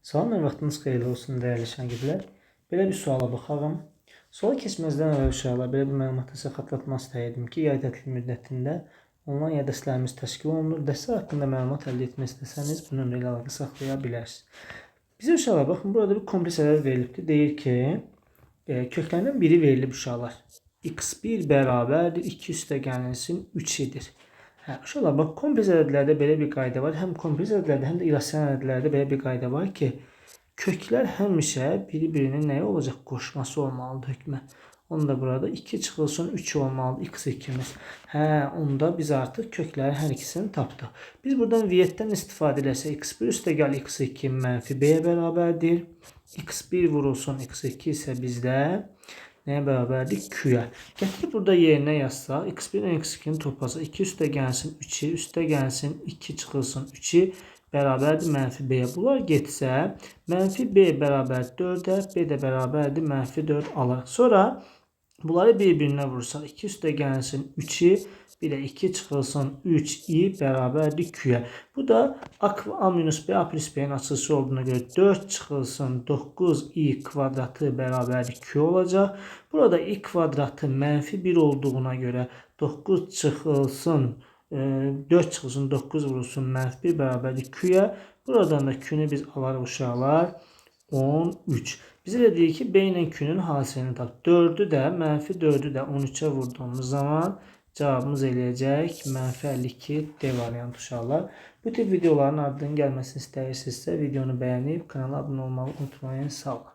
Salam, vaxtınız xeyirli olsun dəyərli şagirdlər. Belə bir suala baxalım. Suala keçməzdən əvvəl uşaqlar belə bir məlumatı sizə xatırlatmaq istəyirdim ki, yay tətili müddətində onlayn yay dərslərimiz təşkil olunur. Dərslər haqqında məlumat əldə etmək istəsəniz bu nömrə ilə əlaqə saxlaya bilərsiniz. Bizə uşaqlar baxın, burada bir kompleks ədəd verilibdir. Deyir ki, köklərindən biri verilib uşaqlar. X1 bərabərdir 2 üstəgəlsin 3 edir. Uşaqlar, bax, kompleks ədədlərdə belə bir qayda var. Həm kompleks ədədlərdə, həm də irrasional ədədlərdə belə bir qayda var ki, köklər həmişə bir-birinin nəyi olacaq? Qoşması olmalıdır hökmə. Onda burada 2 çıxılsın 3 olmalıdır x2'miz. Onda biz artıq kökləri hər ikisini tapdıq. Biz buradan viyyətdən istifadə eləsək, x1 üstəgəl x2 mənfi b-yə bərabərdir. x1 vurulsun x2 isə bizdə nəyə bərabərdir? Q-yə. Gətirib burada yerinə yazsaq, x1 x2'nin topası 2 üstəgəlsin 3'i, üstəgəlsin 2 çıxılsın 3'i bərabərdir mənfi b-yə. Bunlar getsə, mənfi b bərabər 4'ə, b də bərabərdir mənfi 4 alırıq. Sonra bunları bir-birinə vursaq, 2 üstəgəlsin 3'i, bir də 2 çıxılsın 3i bərabərdir Q-yə. Bu da a minus b, a plus b-nin açılışı olduğuna görə 4 çıxılsın 9i kvadratı bərabərdir Q olacaq. Burada i kvadratı mənfi 1 olduğuna görə 9 çıxılsın 4 çıxılsın 9 vurulsun mənfi 1 bərabərdir Q-yə. Buradan da Q-nü biz alarıq uşaqlar 13. Bizə də deyir ki, b ilə Q-nün hasilini tap. 4'ü də, mənfi 4'ü də 13'ə vurduğumuz zaman cavabımız eləyəcək mənfi 52 D variantı uşaqlar. Bu tip videoların ardından gəlməsini istəyirsinizsə videonu bəyənib kanala abunə olmağı unutmayın. Sağ olun.